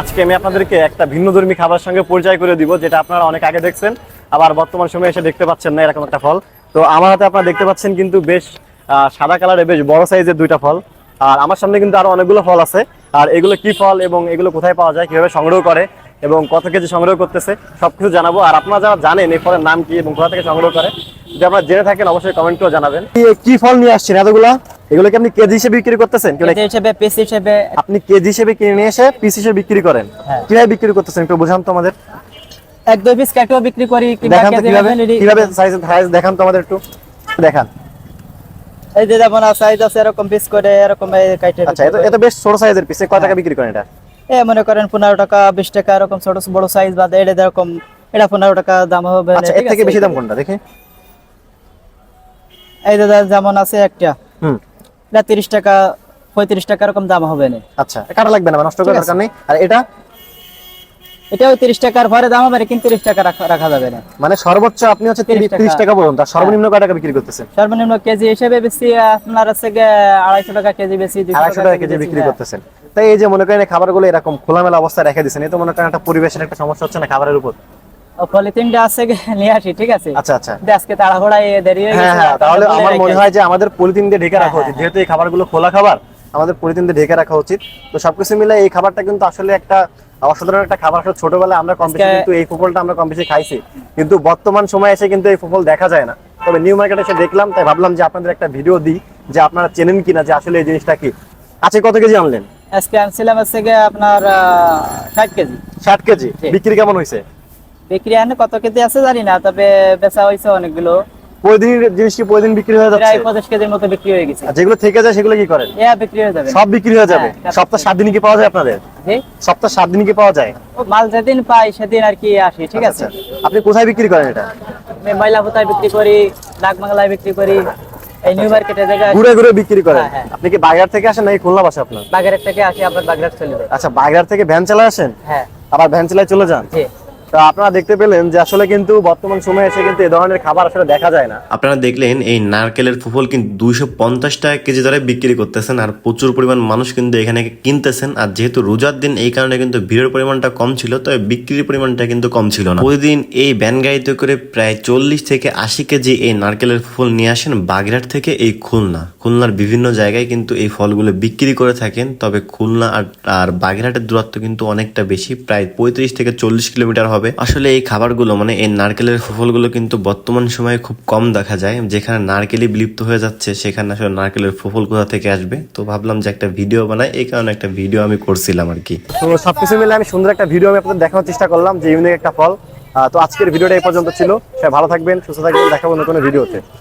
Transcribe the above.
আজকে আমি আপনাদেরকে একটা ভিন্নধর্মী খাবারের সঙ্গে পরিচয় করে দিব, যেটা আপনারা অনেক আগে দেখছেন, আবার বর্তমান সময়ে এসে দেখতে পাচ্ছেন না এরকম একটা ফল। তো আমার হাতে আপনারা দেখতে পাচ্ছেন কিন্তু বেশ সাদা কালারের বেশ বড় সাইজের দুইটা ফল। আর আমার সামনে কিন্তু আরো অনেকগুলো ফল আছে। আর এগুলো কি ফল এবং এগুলো কোথায় পাওয়া যায়, কিভাবে সংগ্রহ করে এবং কত কেজি সংগ্রহ করতেছে সবকিছু জানাবো। আর আপনারা যারা জানেন এই ফলের নাম কি এবং কোথা থেকে সংগ্রহ করে, যদি আপনারা জেনে থাকেন অবশ্যই কমেন্ট করে জানাবেন। কি ফল নিয়ে আসছেন এতগুলা? এগুলো কি আপনি কেজি হিসেবে বিক্রি করতেছেন? কেজি হিসেবে, পিস হিসেবে। আপনি কেজি হিসেবে কিনে নিয়ে এসে পিস হিসেবে বিক্রি করেন? কিভাবে বিক্রি করতেছেন একটু বোঝান তো আমাদের। এক দুই পিস কেটেও বিক্রি করি, দেখান তো কিভাবে সাইজ দেখান তো আমাদের একটু দেখান। এই যে যেমন সাইজ আছে এরকম পিস করে এরকম কাটে। আচ্ছা, এটা বেশ ছোট সাইজের পিস। কয় টাকা বিক্রি করেন এটা? মনে করেন 15 টাকা 20 টাকা এরকম ছোট বড় সাইজ বাদে এটা এরকম, এটা 15 টাকা দাম হবে। আচ্ছা, এর থেকে বেশি দাম কোনটা দেখি? এই যে যেমন আছে একটা, এটা 30 টাকা 35 টাকা এরকম দাম হবে না। আচ্ছা, কাটা লাগবে না, নষ্ট করার দরকার নেই। আর এটাও 30 টাকার পরে দাম হবে, কিন্তু 30 টাকা রাখা যাবে না। মানে সর্বোচ্চ আপনি হচ্ছে 30 টাকা পর্যন্ত। আর সর্বনিম্ন কয় টাকা বিক্রি করতেছেন? সর্বনিম্ন কেজি হিসেবে বেশি আপনার আছে 250 টাকা কেজি, বেশি 250 টাকা কেজি বিক্রি করতেছেন। তাই এই যে মনে করেন খাবারগুলো এরকম খোলামেলা অবস্থায় রেখে দিচ্ছেন, এতে মনে করেন একটা পরিবেশের একটা সমস্যা হচ্ছে না খাবারের উপর? পলিথিনটা আছে নিয়ে আসি, ঠিক আছে। আচ্ছা আচ্ছা, আজকে তাড়াহুড়ায় দেরি হয়ে গেছে। হ্যাঁ, তাহলে আমার মনে হয় যে আমাদের পলিথিন দিয়ে ঢেকে রাখা উচিত, যেহেতু এই খাবারগুলো খোলা খাবার, আমাদের পলিথিন দিয়ে ঢেকে রাখা উচিত। তো সবকিছু মিলে এই খাবারটা কিন্তু আসলে একটা অসাধারণ একটা খাবার। আসলে ছোটবেলায় আমরা কম বেশি কিন্তু এই ফলটা আমরা কম বেশি খাইছি, কিন্তু বর্তমান সময়ে এসে কিন্তু এই ফল দেখা যায় না। তবে নিউ মার্কেটে এসে দেখলাম, তাই ভাবলাম যে আপনাদের একটা ভিডিও দিই, যে আপনারা চেনেন কিনা যে আসলে এই জিনিসটা কি। আচ্ছা, কত কেজি আনলেন? আজকে আনছিলাম হচ্ছে আপনার 60 কেজি। 60 কেজি বিক্রি কেমন হয়েছে? বিক্রি আনে কত কেজি আছে জানি না, তবে বেচা হয়েছে অনেকগুলো। প্রতিদিনের জিনিস কি প্রতিদিন বিক্রি হয়ে যাচ্ছে? প্রায় 25 কেজির মতো বিক্রি হয়ে গেছে। যেগুলো থেকে যায় সেগুলো কি করেন? বিক্রি হয়ে যাবে, সব বিক্রি হয়ে যাবে। সপ্তাহে 7 দিন কি পাওয়া যায় আপনাদের? সপ্তাহে 7 দিন কি পাওয়া যায়? মাল যেদিন পাই সেদিন আর কি আসি, ঠিক আছে। আপনি কোথায় বিক্রি করেন এটা? আমি ময়লাপোতায় বিক্রি করি, ডাকবাংলায় বিক্রি করি, এই নিউ মার্কেটে জায়গায় ঘুরে ঘুরে বিক্রি করেন। আপনি কি বাগেরহাট থেকে আসেন নাকি খুলনা বাসা আপনার? বাগেরহাট থেকে আসি, আপনার বাগেরহাট চলে যাই। আচ্ছা, বাগেরহাট থেকে ভ্যান চালায় আসেন? হ্যাঁ, আবার ভ্যান চালায় চলে যান? জি। তো আপনারা দেখতে পেলেন যে আসলে কিন্তু বর্তমান সময়ে এসে কিন্তু এই ধরনের খাবার আসলে দেখা যায় না। আপনারা দেখলেন এই নারকেলের ফুফল কিন্তু 250 টাকা কেজি দরে বিক্রি করতেছেন, আর প্রচুর পরিমাণ মানুষ কিন্তু এখানে কিনতেছেন। আর যেহেতু রোজার দিন, এই কারণে কিন্তু ভিড়ের পরিমাণটা কম ছিল, তবে বিক্রির পরিমাণটা কিন্তু কম ছিল না। প্রতিদিন এই ভ্যান গাড়িতে করে প্রায় 40 থেকে 80 কেজি এই নারকেলের ফুফল নিয়ে আসেন বাগেরহাট থেকে এই খুলনার বিভিন্ন জায়গায় কিন্তু এই ফলগুলো বিক্রি করে থাকেন। তবে খুলনা আর বাগেরহাটের দূরত্ব কিন্তু অনেকটা বেশি, প্রায় 35 থেকে 40 কিলোমিটার হবে। আসলে এই খাবারগুলো মানে এই নারকেলের ফলগুলো কিন্তু বর্তমান সময়ে খুব কম দেখা যায়। যেখানে নারকেলই বিলুপ্ত হয়ে যাচ্ছে, সেখানে আসলে নারকেলের ফল কোথা থেকে আসবে? তো ভাবলাম যে একটা ভিডিও বানাই, এই কারণে একটা ভিডিও আমি করছিলাম আর কি। তো সবকিছু মিলে আমি সুন্দর একটা ভিডিও আমি আপনাদের দেখানোর চেষ্টা করলাম, যে ইউনিক একটা ফল। তো আজকের ভিডিওটা এই পর্যন্ত ছিল। সবাই ভালো থাকবেন, সুস্থ থাকবেন, দেখাবো নতুন ভিডিওতে।